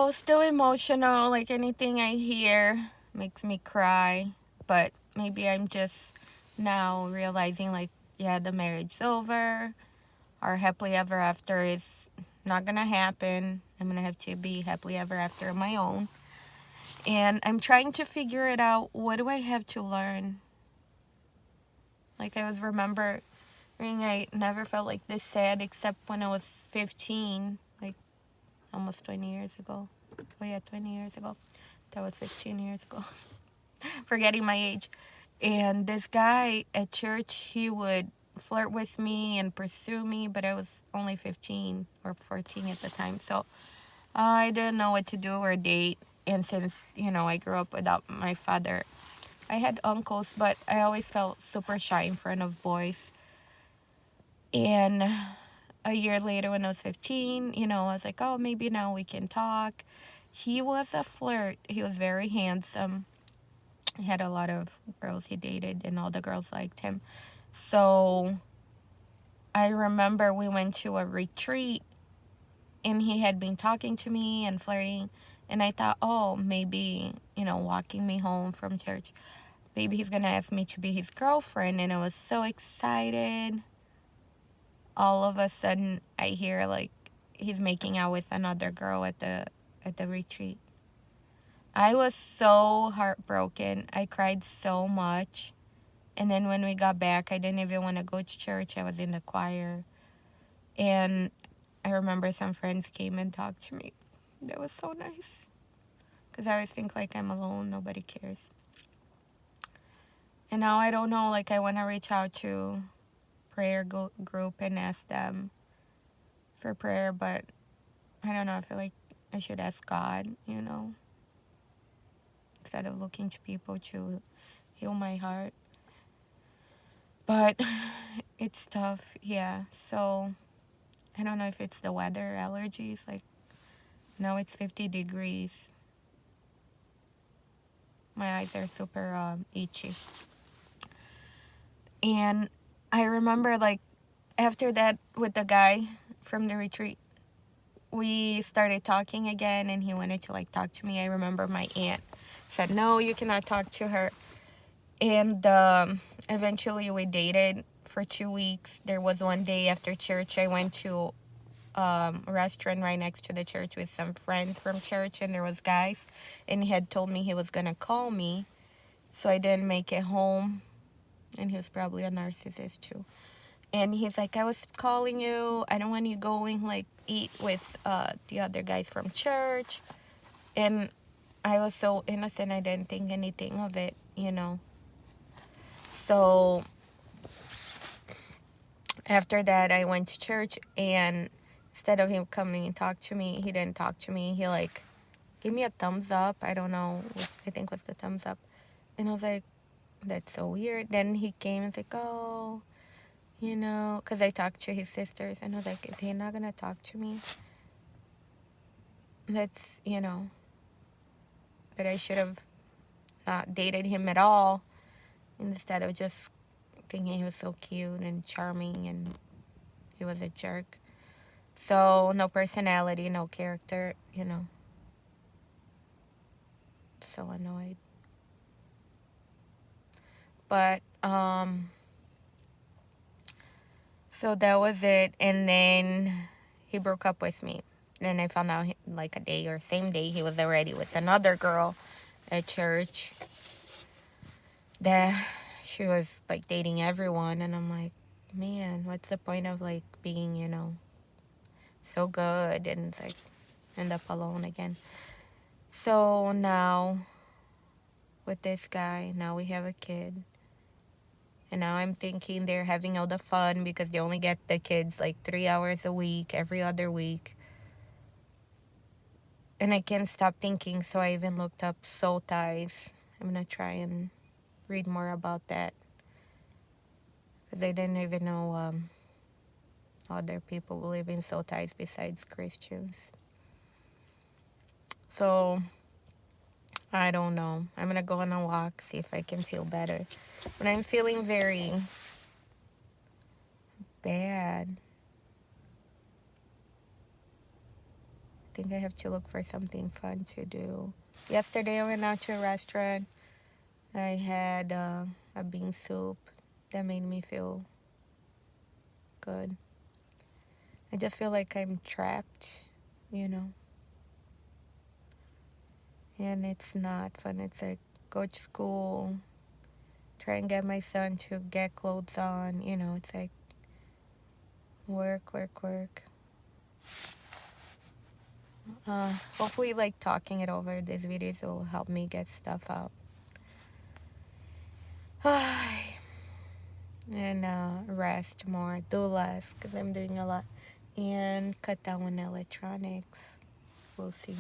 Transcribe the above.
So still emotional, like anything I hear makes me cry, but maybe I'm just now realizing like, yeah, the marriage's over. Our happily ever after is not gonna happen. I'm gonna have to be happily ever after on my own. And I'm trying to figure it out. What do I have to learn? Like I was remembering I never felt like this sad except when I was 15, like almost 20 years ago. Oh yeah, 20 years ago. That was 15 years ago. Forgetting my age. And this guy at church, he would flirt with me and pursue me, but I was only 15 or 14 at the time. So I didn't know what to do or date. And since, I grew up without my father, I had uncles, but I always felt super shy in front of boys. And a year later, when I was 15, I was like, oh, maybe now we can talk. He was a flirt. He was very handsome. He had a lot of girls he dated, and all the girls liked him. So I remember we went to a retreat, and he had been talking to me and flirting. And I thought, oh, maybe, walking me home from church, maybe he's going to ask me to be his girlfriend. And I was so excited. All of a sudden, I hear, like, he's making out with another girl at the retreat. I was so heartbroken. I cried so much. And then when we got back, I didn't even want to go to church. I was in the choir. And I remember some friends came and talked to me. That was so nice. Because I always think like I'm alone. Nobody cares. And now I don't know. Like I want to reach out to prayer group and ask them for prayer. But I don't know. I feel like I should ask God, instead of looking to people to heal my heart. But it's tough. Yeah. So I don't know if it's the weather, allergies. Like now it's 50 degrees. My eyes are super itchy. And I remember like after that with the guy from the retreat, we started talking again and he wanted to like talk to me. I remember my aunt said, no, you cannot talk to her. And eventually we dated for 2 weeks. There was one day after church I went to a restaurant right next to the church with some friends from church, and there was guys, and he had told me he was gonna call me, so I didn't make it home. And he was probably a narcissist too. And he's like, I was calling you, I don't want you going like eat with the other guys from church. And I was so innocent, I didn't think anything of it. So after that I went to church, and instead of him coming and talk to me, he didn't talk to me. He like gave me a thumbs up. I don't know, I think it was the thumbs up. And I was like, that's so weird. Then he came and was like, oh, because I talked to his sisters, and I was like, is he not gonna talk to me? That's. But I should have not dated him at all, instead of just thinking he was so cute and charming, and he was a jerk. So no personality, no character. So annoyed. But so that was it. And then he broke up with me. Then I found out like a day or same day he was already with another girl at church, that she was like dating everyone. And I'm like, man, what's the point of like being, so good and like end up alone again. So now with this guy, now we have a kid. And now I'm thinking they're having all the fun because they only get the kids like 3 hours a week, every other week. And I can't stop thinking, so I even looked up soul ties. I'm going to try and read more about that, because I didn't even know other people who live in soul ties besides Christians. So I don't know. I'm going to go on a walk, see if I can feel better. But I'm feeling very bad. I think I have to look for something fun to do. Yesterday I went out to a restaurant. I had a bean soup that made me feel good. I just feel like I'm trapped, you know. And it's not fun. It's like go to school, try and get my son to get clothes on, you know, it's like work, work, work. Hopefully, like, talking it over, this videos will help me get stuff out. And rest more, do less, because I'm doing a lot. And cut down on electronics. We'll see.